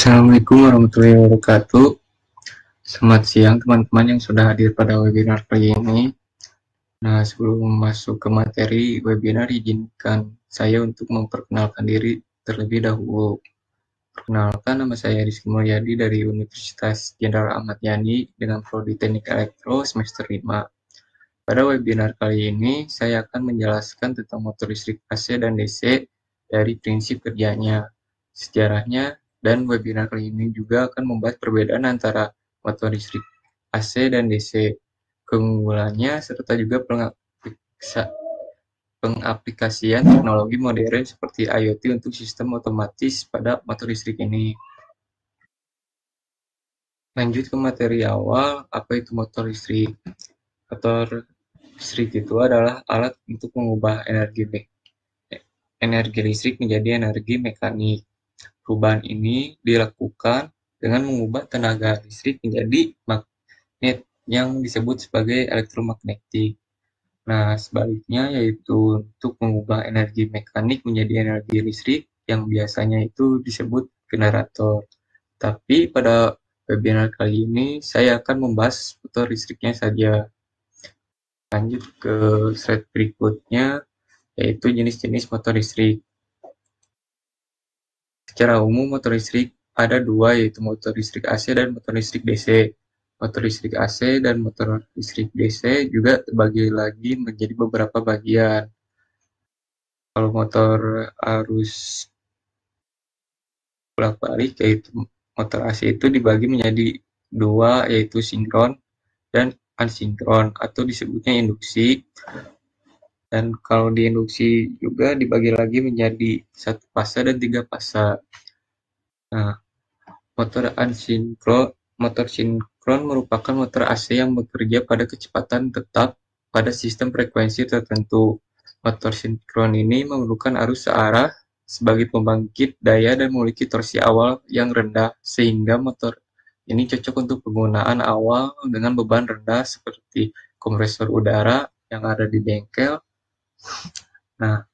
Assalamualaikum warahmatullahi wabarakatuh. Selamat siang teman-teman yang sudah hadir pada webinar kali ini. Nah, sebelum masuk ke materi webinar, izinkan saya untuk memperkenalkan diri terlebih dahulu. Perkenalkan, nama saya Rizky Mulyadi dari Universitas Jenderal Ahmad Yani dengan Prodi Teknik Elektro semester 5. Pada webinar kali ini, saya akan menjelaskan tentang motor listrik AC dan DC dari prinsip kerjanya, sejarahnya, dan webinar kali ini juga akan membahas perbedaan antara motor listrik AC dan DC, keunggulannya, serta juga pengaplikasian teknologi modern seperti IoT untuk sistem otomatis pada motor listrik ini. Lanjut ke materi awal, apa itu motor listrik? Motor listrik itu adalah alat untuk mengubah energi listrik menjadi energi mekanik. Perubahan ini dilakukan dengan mengubah tenaga listrik menjadi magnet yang disebut sebagai elektromagnetik. Nah, sebaliknya yaitu untuk mengubah energi mekanik menjadi energi listrik yang biasanya itu disebut generator. Tapi pada webinar kali ini saya akan membahas motor listriknya saja. Lanjut ke slide berikutnya, yaitu jenis-jenis motor listrik. Secara umum motor listrik ada dua, yaitu motor listrik AC dan motor listrik DC. Motor listrik AC dan motor listrik DC juga terbagi lagi menjadi beberapa bagian. Kalau motor arus bolak-balik, yaitu motor AC itu dibagi menjadi dua, yaitu sinkron dan asinkron atau disebutnya induksi. Dan kalau di induksi juga dibagi lagi menjadi satu fase dan tiga fase. Nah, motor sinkron merupakan motor AC yang bekerja pada kecepatan tetap pada sistem frekuensi tertentu. Motor sinkron ini memerlukan arus searah sebagai pembangkit daya dan memiliki torsi awal yang rendah, sehingga motor ini cocok untuk penggunaan awal dengan beban rendah seperti kompresor udara yang ada di bengkel. Nah,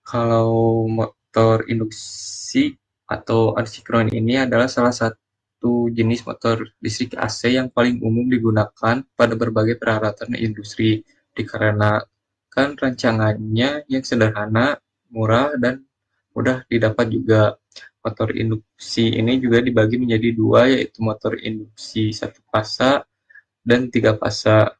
kalau motor induksi atau asinkron ini adalah salah satu jenis motor listrik AC yang paling umum digunakan pada berbagai peralatan industri, dikarenakan rancangannya yang sederhana, murah, dan mudah didapat juga. Motor induksi ini juga dibagi menjadi dua, yaitu motor induksi satu fasa dan tiga fasa.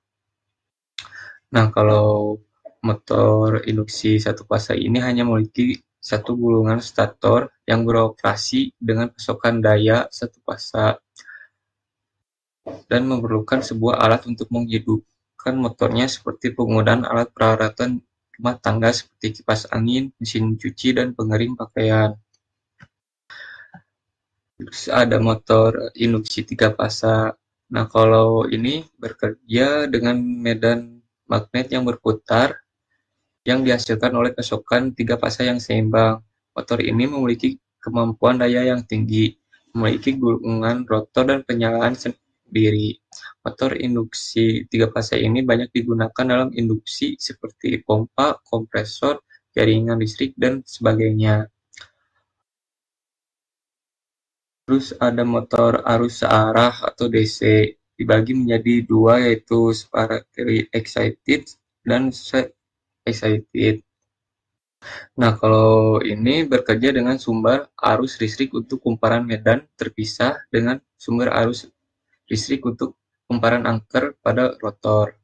Nah, kalau motor induksi satu fasa ini hanya memiliki satu gulungan stator yang beroperasi dengan pasokan daya satu fasa dan memerlukan sebuah alat untuk menghidupkan motornya seperti penggunaan alat peralatan rumah tangga seperti kipas angin, mesin cuci, dan pengering pakaian. Terus ada motor induksi tiga fasa. Nah, kalau ini bekerja dengan medan magnet yang berputar yang dihasilkan oleh pasokan tiga fasa yang seimbang. Motor ini memiliki kemampuan daya yang tinggi, memiliki gulungan rotor dan penyalaan sendiri. Motor induksi tiga fasa ini banyak digunakan dalam induksi seperti pompa, kompresor, jaringan listrik, dan sebagainya. Terus ada motor arus searah atau DC, dibagi menjadi dua, yaitu separately excited dan self excited. Nah, kalau ini bekerja dengan sumber arus listrik untuk kumparan medan terpisah dengan sumber arus listrik untuk kumparan angker pada rotor.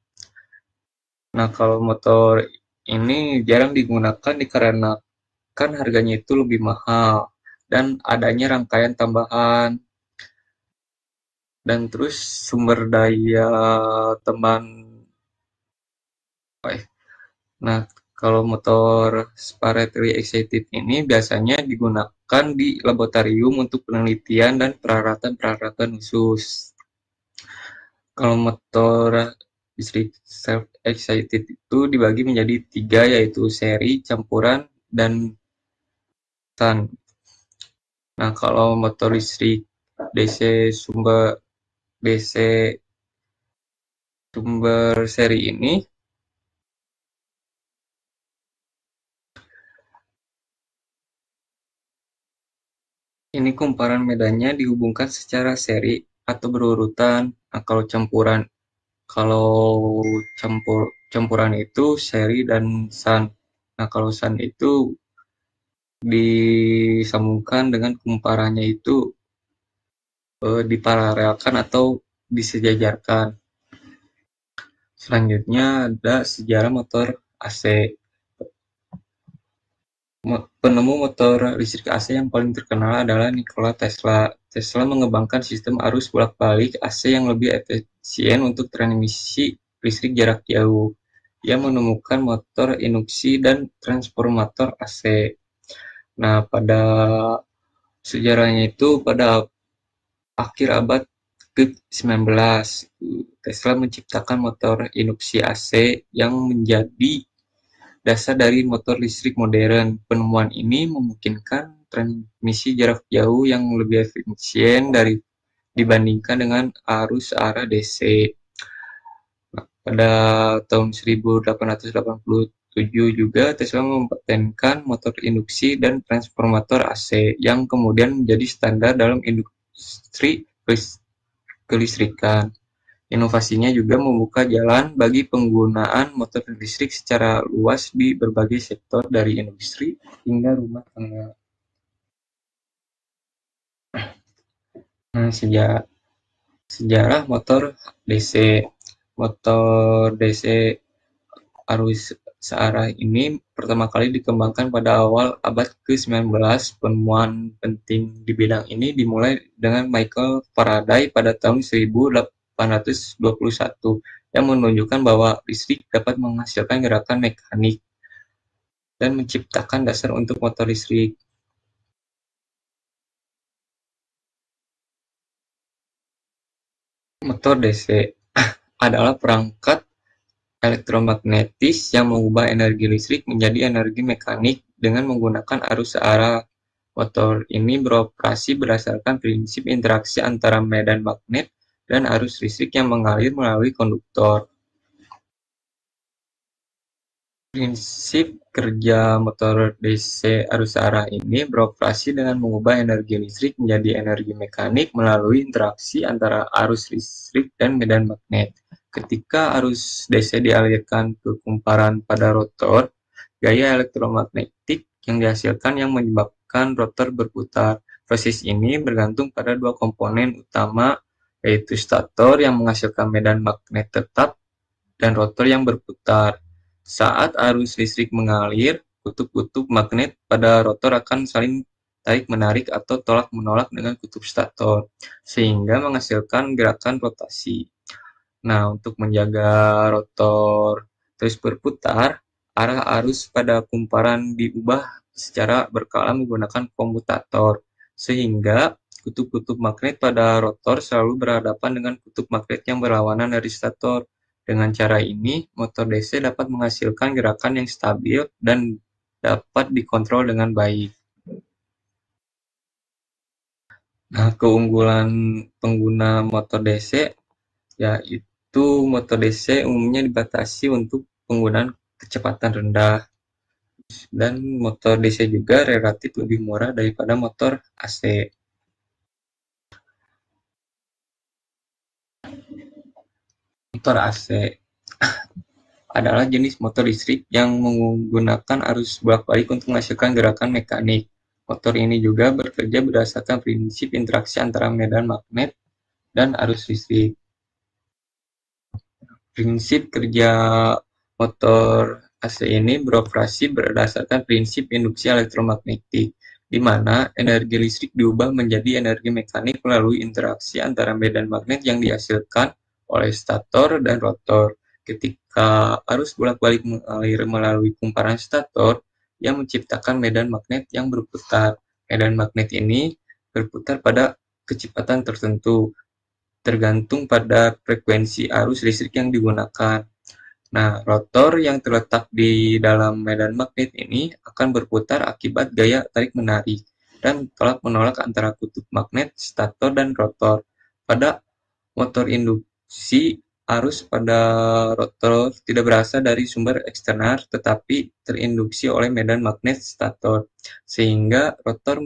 Nah, kalau motor ini jarang digunakan dikarenakan harganya itu lebih mahal dan adanya rangkaian tambahan. Dan terus sumber daya tambahan. Nah, kalau motor separately excited ini biasanya digunakan di laboratorium untuk penelitian dan peralatan-peralatan khusus. Kalau motor listrik self-excited itu dibagi menjadi tiga, yaitu seri, campuran, dan shunt. Nah, kalau motor listrik DC sumber seri Ini kumparan medannya dihubungkan secara seri atau berurutan. Nah, kalau campuran itu seri dan shunt. Nah, kalau shunt itu disambungkan dengan kumparannya itu diparalelkan atau disejajarkan. Selanjutnya ada sejarah motor AC. Penemu motor listrik AC yang paling terkenal adalah Nikola Tesla. Tesla mengembangkan sistem arus bolak-balik AC yang lebih efisien untuk transmisi listrik jarak jauh. Ia menemukan motor induksi dan transformator AC. Nah, pada sejarahnya itu pada akhir abad ke-19, Tesla menciptakan motor induksi AC yang menjadi dasar dari motor listrik modern. Penemuan ini memungkinkan transmisi jarak jauh yang lebih efisien dibandingkan dengan arus arah DC. Pada tahun 1887 juga Tesla mempatenkan motor induksi dan transformator AC yang kemudian menjadi standar dalam industri kelistrikan. Inovasinya juga membuka jalan bagi penggunaan motor listrik secara luas di berbagai sektor dari industri hingga rumah tangga. Nah, sejarah motor DC. Motor DC arus searah ini pertama kali dikembangkan pada awal abad ke-19. Penemuan penting di bidang ini dimulai dengan Michael Faraday pada tahun 1821 yang menunjukkan bahwa listrik dapat menghasilkan gerakan mekanik dan menciptakan dasar untuk motor listrik. Motor DC adalah perangkat elektromagnetis yang mengubah energi listrik menjadi energi mekanik dengan menggunakan arus searah. Motor ini beroperasi berdasarkan prinsip interaksi antara medan magnet dan arus listrik yang mengalir melalui konduktor. Prinsip kerja motor DC arus searah ini beroperasi dengan mengubah energi listrik menjadi energi mekanik melalui interaksi antara arus listrik dan medan magnet. Ketika arus DC dialirkan ke kumparan pada rotor, gaya elektromagnetik yang dihasilkan yang menyebabkan rotor berputar. Proses ini bergantung pada dua komponen utama, yaitu stator yang menghasilkan medan magnet tetap dan rotor yang berputar. Saat arus listrik mengalir, kutub-kutub magnet pada rotor akan saling tarik-menarik atau tolak-menolak dengan kutub stator, sehingga menghasilkan gerakan rotasi. Nah, untuk menjaga rotor terus berputar, arah arus pada kumparan diubah secara berkala menggunakan komutator, sehingga kutub-kutub magnet pada rotor selalu berhadapan dengan kutub magnet yang berlawanan dari stator. Dengan cara ini, motor DC dapat menghasilkan gerakan yang stabil dan dapat dikontrol dengan baik. Nah, keunggulan pengguna motor DC yaitu motor DC umumnya dibatasi untuk penggunaan kecepatan rendah, dan motor DC juga relatif lebih murah daripada motor AC. Motor AC adalah jenis motor listrik yang menggunakan arus bolak-balik untuk menghasilkan gerakan mekanik. Motor ini juga bekerja berdasarkan prinsip interaksi antara medan magnet dan arus listrik. Prinsip kerja motor AC ini beroperasi berdasarkan prinsip induksi elektromagnetik, di mana energi listrik diubah menjadi energi mekanik melalui interaksi antara medan magnet yang dihasilkan oleh stator dan rotor. Ketika arus bolak-balik mengalir melalui kumparan stator, yang menciptakan medan magnet yang berputar. Medan magnet ini berputar pada kecepatan tertentu, tergantung pada frekuensi arus listrik yang digunakan. Nah, rotor yang terletak di dalam medan magnet ini akan berputar akibat gaya tarik-menarik dan tolak-menolak antara kutub magnet, stator, dan rotor. Pada motor induksi, arus pada rotor tidak berasal dari sumber eksternal tetapi terinduksi oleh medan magnet stator, sehingga rotor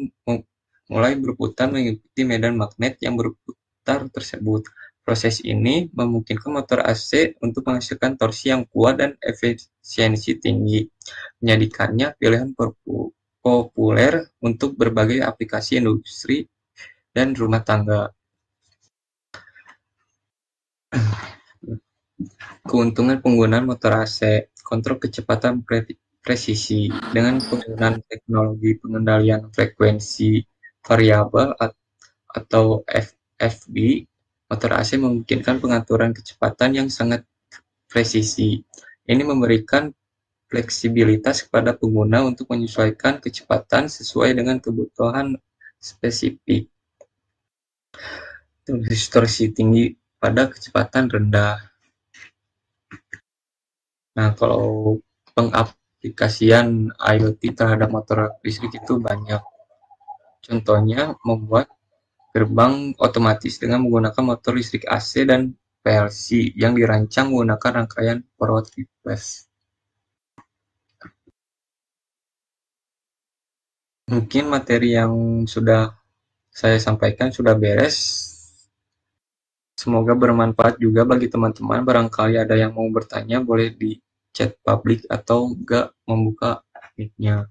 mulai berputar mengikuti medan magnet yang berputar tersebut. Proses ini memungkinkan motor AC untuk menghasilkan torsi yang kuat dan efisiensi tinggi, menjadikannya pilihan populer untuk berbagai aplikasi industri dan rumah tangga. Keuntungan penggunaan motor AC: kontrol kecepatan presisi. Dengan penggunaan teknologi pengendalian frekuensi variabel atau FFB, motor AC memungkinkan pengaturan kecepatan yang sangat presisi. Ini memberikan fleksibilitas kepada pengguna untuk menyesuaikan kecepatan sesuai dengan kebutuhan spesifik. Distorsi tinggi pada kecepatan rendah. Nah, kalau pengaplikasian IoT terhadap motor listrik itu banyak. Contohnya, membuat gerbang otomatis dengan menggunakan motor listrik AC dan PLC yang dirancang menggunakan rangkaian forward reverse. Mungkin materi yang sudah saya sampaikan sudah beres. Semoga bermanfaat juga bagi teman-teman. Barangkali ada yang mau bertanya, boleh di chat publik atau enggak membuka mic-nya.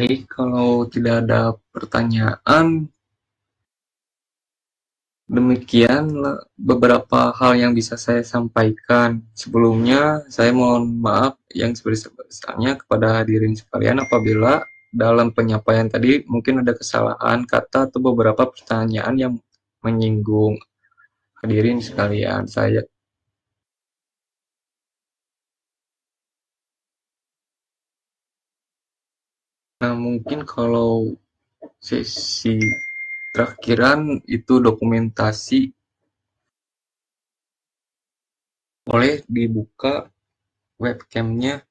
Baik, kalau tidak ada pertanyaan, demikian beberapa hal yang bisa saya sampaikan. Sebelumnya, saya mohon maaf yang sebesar-besarnya kepada hadirin sekalian apabila dalam penyampaian tadi mungkin ada kesalahan kata atau beberapa pertanyaan yang menyinggung hadirin sekalian. Nah, mungkin kalau Sesi terakhiran itu dokumentasi. Boleh dibuka webcamnya.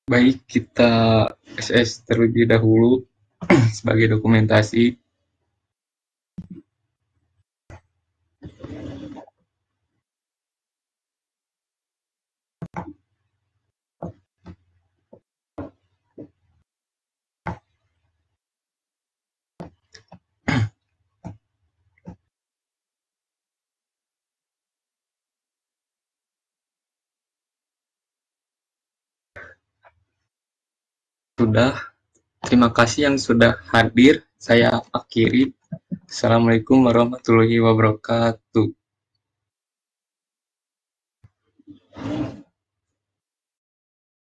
Baik, kita SS terlebih dahulu sebagai dokumentasi. Sudah, terima kasih yang sudah hadir. Saya akhiri. Assalamualaikum warahmatullahi wabarakatuh.